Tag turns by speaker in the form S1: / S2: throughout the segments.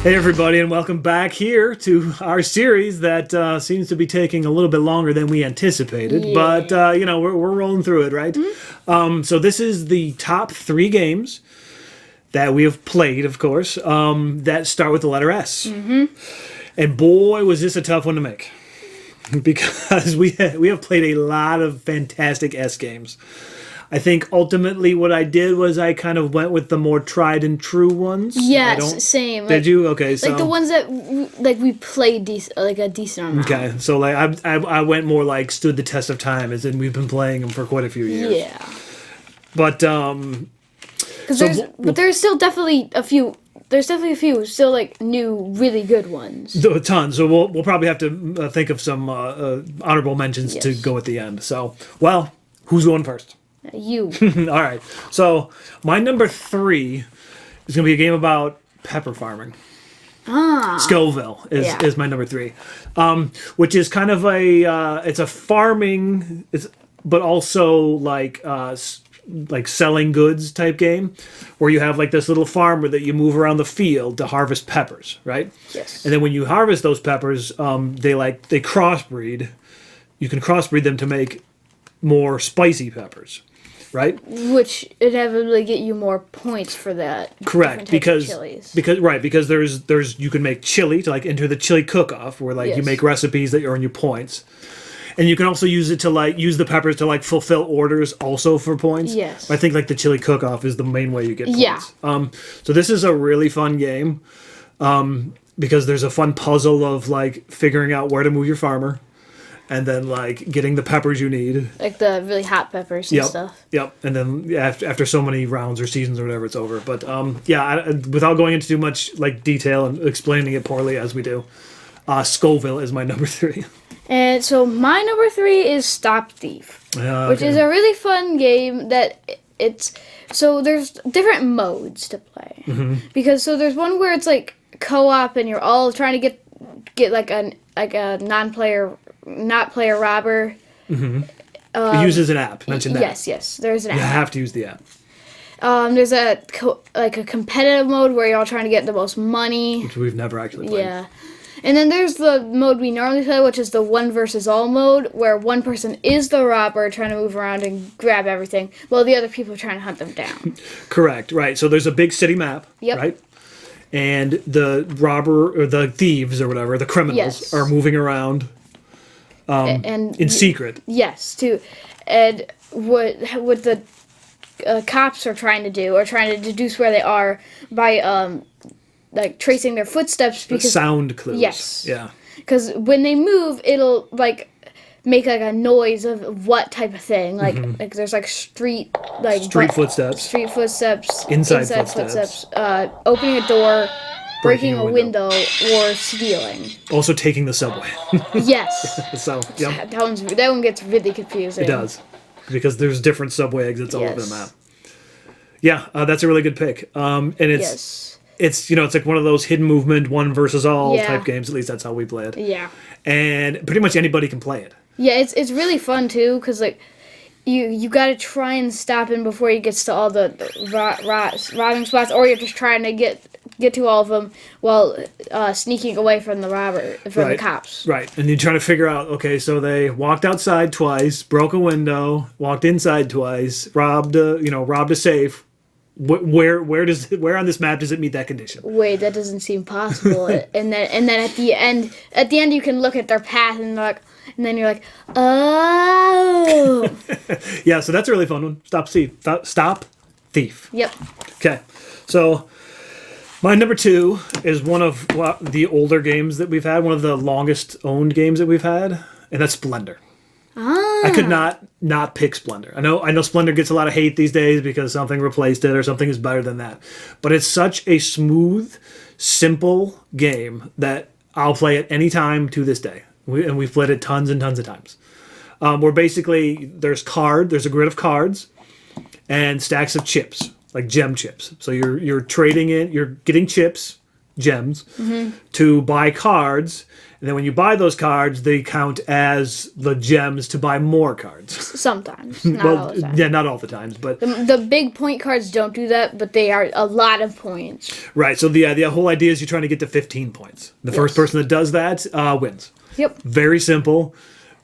S1: Hey everybody, and welcome back here to our series that seems to be taking a little bit longer than we anticipated.
S2: Yeah.
S1: But we're rolling through it, right? So this is the top 3 games that we have played, of course, that start with the letter S. And boy, was this a tough one to make, because we have played a lot of fantastic S games. I think ultimately what I did was I kind of went with the more tried and true ones.
S2: Yes, same.
S1: Did you? Okay, so
S2: like the ones that we played a decent amount.
S1: Okay, so like I went more like stood the test of time, as in we've been playing them for quite a few years.
S2: Yeah.
S1: But
S2: there's still definitely a few. There's definitely a few still like new, really good ones.
S1: a ton. So we'll probably have to think of some honorable mentions to go at the end. So, well, who's going first?
S2: You.
S1: All right. So my number 3 is going to be a game about pepper farming. Scoville is my number 3, which is kind of it's a farming, but also like selling goods type game, where you have like this little farmer that you move around the field to harvest peppers, right?
S2: Yes.
S1: And then when you harvest those peppers, they crossbreed. You can crossbreed them to make more spicy peppers, right?
S2: Which inevitably get you more points for that.
S1: Correct, because there's you can make chili to like enter the chili cook-off, where you make recipes that earn you points, and you can also use it to use the peppers to fulfill orders also for points.
S2: Yes,
S1: I think the chili cook-off is the main way you get points.
S2: Yeah.
S1: So this is a really fun game, because there's a fun puzzle of figuring out where to move your farmer, and then getting the peppers you need,
S2: like the really hot peppers and stuff.
S1: Yep. And then after so many rounds or seasons or whatever, it's over. But without going into too much detail and explaining it poorly as we do, Scoville is my number 3.
S2: And so my number 3 is Stop Thief, which is a really fun game so there's different modes to play. Because there's one where it's co-op and you're all trying to get a not player robber.
S1: It uses an app. Mention that.
S2: Yes. There's an app.
S1: You have to use the app.
S2: There's a competitive mode where you're all trying to get the most money.
S1: Which we've never actually played.
S2: Yeah. And then there's the mode we normally play, which is the 1 versus all mode, where one person is the robber trying to move around and grab everything, while the other people are trying to hunt them down.
S1: Correct. Right. So there's a big city map.
S2: Yep.
S1: Right. And the robber or the thieves or whatever, the criminals, are moving around.
S2: And
S1: in secret.
S2: Yes, too. And what the cops are trying to do, or trying to deduce where they are by tracing their footsteps, because
S1: sound clues.
S2: Yes.
S1: Yeah.
S2: Because when they move, it'll make a noise of what type of thing. There's street
S1: footsteps. Inside footsteps.
S2: Opening a door. Breaking a window, or stealing.
S1: Also taking the subway.
S2: Yes.
S1: So, yep.
S2: That one gets really confusing.
S1: It does. Because there's different subway exits all over the map. Yeah, that's a really good pick. And it's like one of those hidden movement, 1 versus all type games. At least that's how we play it.
S2: Yeah.
S1: And pretty much anybody can play it.
S2: Yeah, it's really fun too, because you got to try and stop him before he gets to all the robbing spots, or you're just trying to get to all of them while sneaking away from the cops. Right,
S1: and you're trying to figure out, okay, so they walked outside twice, broke a window, walked inside twice, robbed a safe. Where on this map does it meet that condition?
S2: Wait, that doesn't seem possible. and then at the end you can look at their path and then you're like, oh.
S1: Yeah, so that's a really fun one. Stop Thief.
S2: Yep.
S1: Okay, so my number 2 is one of the older games that we've had, one of the longest owned games that we've had, and that's Splendor. I could not pick Splendor. I know Splendor gets a lot of hate these days because something replaced it or something is better than that. But it's such a smooth, simple game that I'll play it any time to this day. We've played it tons and tons of times. Where basically there's a grid of cards and stacks of chips, like gem chips. So you're trading it, you're getting chips, gems, to buy cards. And then when you buy those cards, they count as the gems to buy more cards.
S2: Sometimes, not all the time.
S1: Yeah, not all the times, but
S2: the big point cards don't do that, but they are a lot of points.
S1: Right. So the whole idea is you're trying to get to 15 points. The first person that does that wins.
S2: Yep.
S1: Very simple,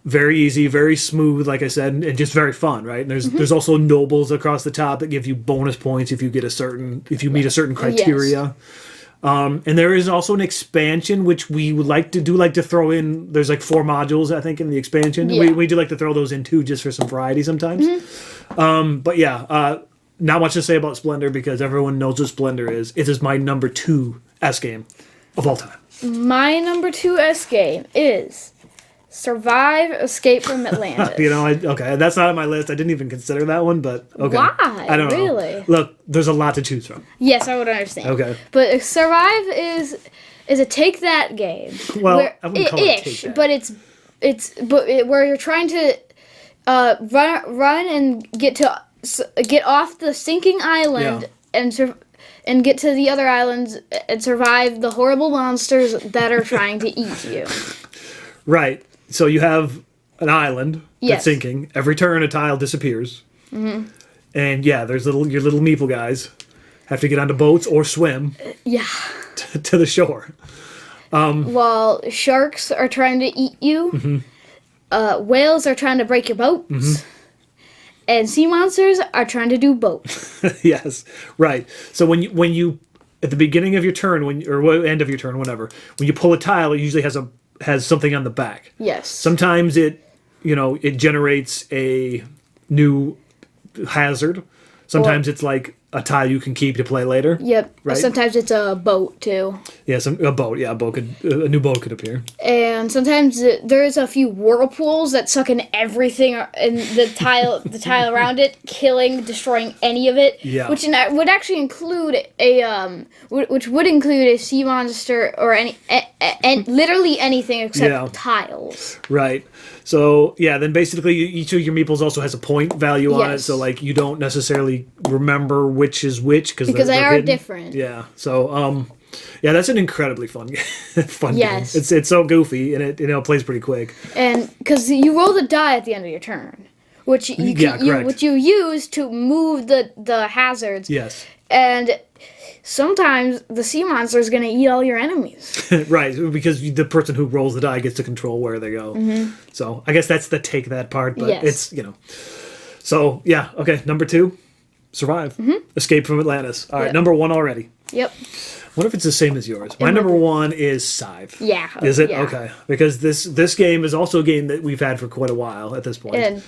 S1: very easy, very smooth, like I said, and just very fun, right? And there's also nobles across the top that give you bonus points if you meet a certain criteria.
S2: Yes.
S1: And there is also an expansion which we would like to throw in. There's like 4 modules, I think, in the expansion.
S2: Yeah.
S1: We do like to throw those in too, just for some variety sometimes. But yeah, not much to say about Splendor because everyone knows what Splendor is. It is my number 2 S game of all time.
S2: My number 2 S game is Survive Escape from Atlantis.
S1: Okay, that's not on my list. I didn't even consider that one, but okay.
S2: Why?
S1: I don't know.
S2: Really?
S1: Look, there's a lot to choose from.
S2: Yes, I would understand.
S1: Okay.
S2: But Survive is a take that game.
S1: Well, I wouldn't call it take that.
S2: But where you're trying to run and get off the sinking island and get to the other islands and survive the horrible monsters that are trying to eat you.
S1: Right. So you have an island that's sinking. Every turn, a tile disappears. Mm-hmm. And yeah, there's your little meeple guys have to get onto boats or swim. To the shore.
S2: While sharks are trying to eat you, whales are trying to break your boats, and sea monsters are trying to do both.
S1: Yes, right. So when you at the beginning of your turn, or end of your turn, whenever, when you pull a tile, it usually has something on the back.
S2: Yes.
S1: Sometimes it generates a new hazard. Sometimes it's like a tile you can keep to play later.
S2: Yep.
S1: Right?
S2: Sometimes it's a boat too.
S1: Yeah, a boat. Yeah, a new boat could appear.
S2: And sometimes there's a few whirlpools that suck in everything in the tile around it, destroying any of it.
S1: Yeah.
S2: Which would actually include which would include a sea monster or literally anything except tiles.
S1: Right. So, yeah, then basically each of your meeples also has a point value on it, so, like, you don't necessarily remember which is which. Because
S2: they are
S1: hidden.
S2: different.
S1: Yeah. So, yeah, that's an incredibly fun game.
S2: Yes.
S1: Game. It's so goofy, and it plays pretty quick.
S2: And because you roll the die at the end of your turn, which you use to move the hazards.
S1: Yes.
S2: And sometimes the sea monster is going to eat all your enemies.
S1: Right, because the person who rolls the die gets to control where they go. Mm-hmm. So I guess that's the take that part, but it's, So, yeah, okay, number 2, Survive. Mm-hmm. Escape from Atlantis. All right, number 1 already.
S2: Yep.
S1: What if it's the same as yours? My number 1 is SCYTHE.
S2: Yeah.
S1: Is it?
S2: Yeah.
S1: Okay. Because this game is also a game that we've had for quite a while at this point.
S2: And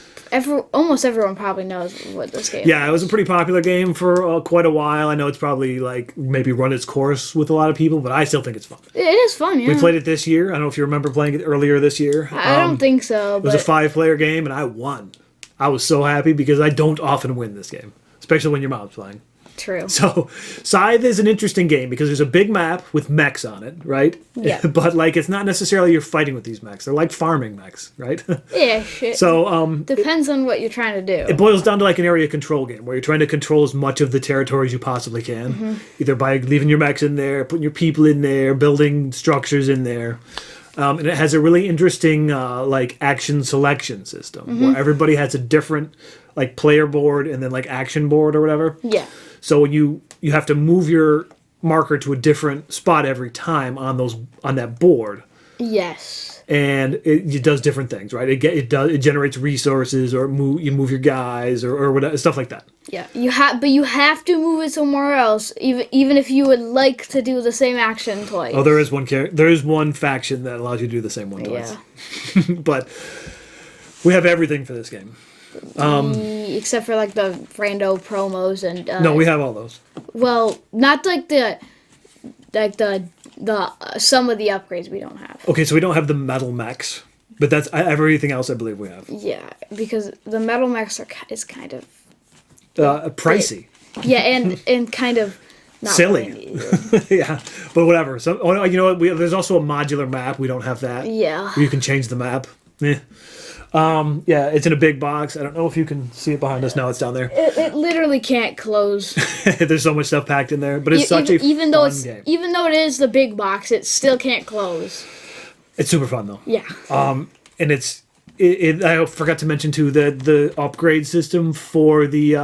S2: almost everyone probably knows what this game is.
S1: Yeah, it was a pretty popular game for quite a while. I know it's probably maybe run its course with a lot of people, but I still think it's fun.
S2: It is fun, yeah.
S1: We played it this year. I don't know if you remember playing it earlier this year.
S2: I don't think so.
S1: It was a 5-player game, and I won. I was so happy because I don't often win this game, especially when your mom's playing.
S2: True.
S1: So, SCYTHE is an interesting game because there's a big map with mechs on it, right?
S2: Yeah.
S1: But, it's not necessarily you're fighting with these mechs. They're like farming mechs, right?
S2: Yeah, shit.
S1: So,
S2: depends on what you're trying to do.
S1: It boils down to an area control game where you're trying to control as much of the territory as you possibly can. Either by leaving your mechs in there, putting your people in there, building structures in there. And it has a really interesting, action selection system where everybody has a different, player board and then, action board or whatever.
S2: Yeah.
S1: So you have to move your marker to a different spot every time on that board.
S2: Yes.
S1: And it does different things, right? It generates resources, or you move your guys, or whatever, stuff like that.
S2: Yeah, but you have to move it somewhere else, even if you would like to do the same action twice.
S1: Oh, there is one faction that allows you to do the same one twice. Yeah. But we have everything for this game.
S2: Except for the rando promos and
S1: no, we have all those.
S2: Well, not the some of the upgrades we don't have.
S1: Okay, so we don't have the metal mechs, but that's everything else I believe we have.
S2: Yeah, because the metal mechs is kind of
S1: pricey.
S2: Yeah, and kind of not
S1: silly. Yeah, but whatever. So you know what? There's also a modular map. We don't have that.
S2: Yeah,
S1: where you can change the map. Yeah, it's in a big box. I don't know if you can see it behind us. No, it's down there.
S2: It literally can't close.
S1: There's so much stuff packed in there, but it's such a fun game.
S2: Even though it is the big box, it still can't close.
S1: It's super fun though.
S2: Yeah.
S1: And I forgot to mention too that the upgrade system for the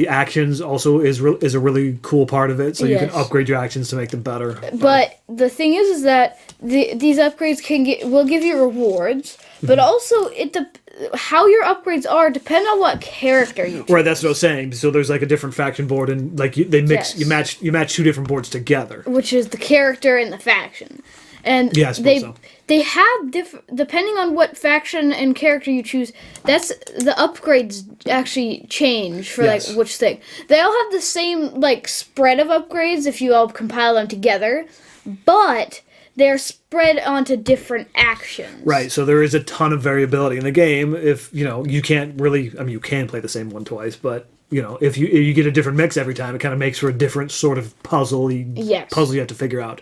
S1: actions also is a really cool part of it. So you can upgrade your actions to make them better.
S2: But the thing is that these upgrades will give you rewards, but also how your upgrades are depend on what character you choose.
S1: Right, that's what I was saying. So there's like a different faction board, and like they mix, you match two different boards together,
S2: which is the character and the faction. And
S1: yeah, I suppose so.
S2: They have depending on what faction and character you choose. That's the upgrades actually change for like which thing. They all have the same like spread of upgrades if you all compile them together, but they're spread onto different actions.
S1: Right, so there is a ton of variability in the game. If you can't really, you can play the same one twice, but if you get a different mix every time, it kind of makes for a different sort of puzzle you have to figure out.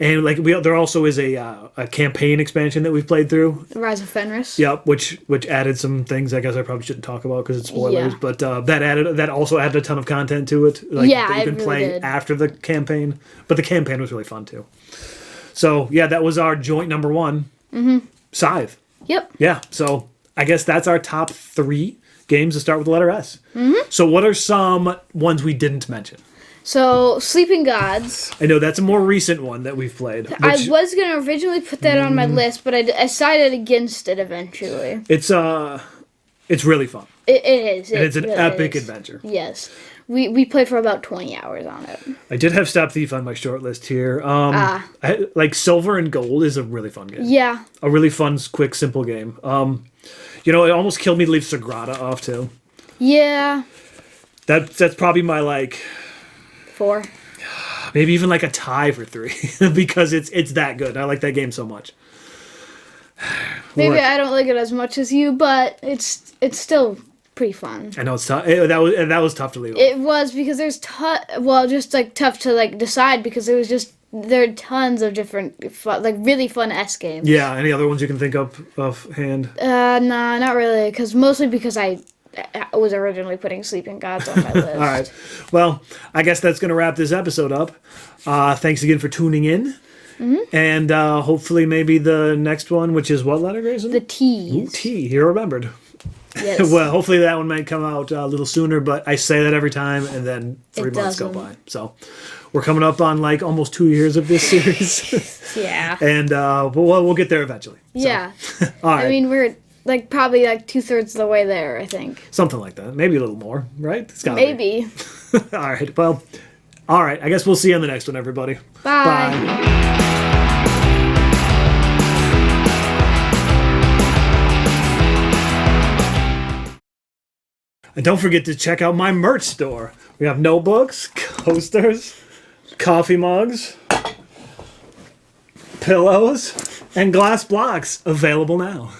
S1: And like there also is a campaign expansion that we've played through.
S2: The Rise of Fenris.
S1: Yep, which added some things I guess I probably shouldn't talk about because it's spoilers. Yeah. But that also added a ton of content to it. Like, that you can play after the campaign. But the campaign was really fun too. So yeah, that was our joint number 1. Mm-hmm. Scythe.
S2: Yep.
S1: Yeah. So I guess that's our top 3 games to start with the letter S.
S2: Mm-hmm.
S1: So what are some ones we didn't mention?
S2: So, Sleeping Gods.
S1: I know, that's a more recent one that we've played.
S2: I was going to originally put that on my list, but I decided against it eventually.
S1: It's really fun.
S2: It is.
S1: And it's an epic adventure.
S2: Yes. We played for about 20 hours on it.
S1: I did have Stop Thief on my short list here. Like Silver and Gold is a really fun game.
S2: Yeah.
S1: A really fun, quick, simple game. It almost killed me to leave Sagrada off, too.
S2: Yeah.
S1: That's probably my, like...
S2: 4.
S1: Maybe even like a tie for 3 because it's that good. I like that game so much.
S2: Maybe I don't like it as much as you, but it's still pretty fun.
S1: I know it's tough. That was tough to leave.
S2: It was because there's just like tough to like decide because there are tons of different fun, like really fun S games.
S1: Yeah. Any other ones you can think of hand?
S2: Nah, not really. Mostly because I was originally putting Sleeping Gods on my list.
S1: All right. Well, I guess that's going to wrap this episode up. Thanks again for tuning in. Mm-hmm. And hopefully maybe the next one, which is what letter, Grayson?
S2: The T's.
S1: Ooh, T. You remembered.
S2: Yes.
S1: Well, hopefully that one might come out a little sooner, but I say that every time, and then 3 months go by. So we're coming up on like almost 2 years of this series.
S2: Yeah.
S1: And we'll get there eventually. So.
S2: Yeah.
S1: All right.
S2: I mean, we're... like probably like 2/3 of the way there, I think. Something
S1: like that. Maybe a little more, right? It's gotta
S2: Maybe.
S1: Be. All right. Well, all right. I guess we'll see you on the next one, everybody.
S2: Bye. Bye.
S1: And don't forget to check out my merch store. We have notebooks, coasters, coffee mugs, pillows, and glass blocks available now.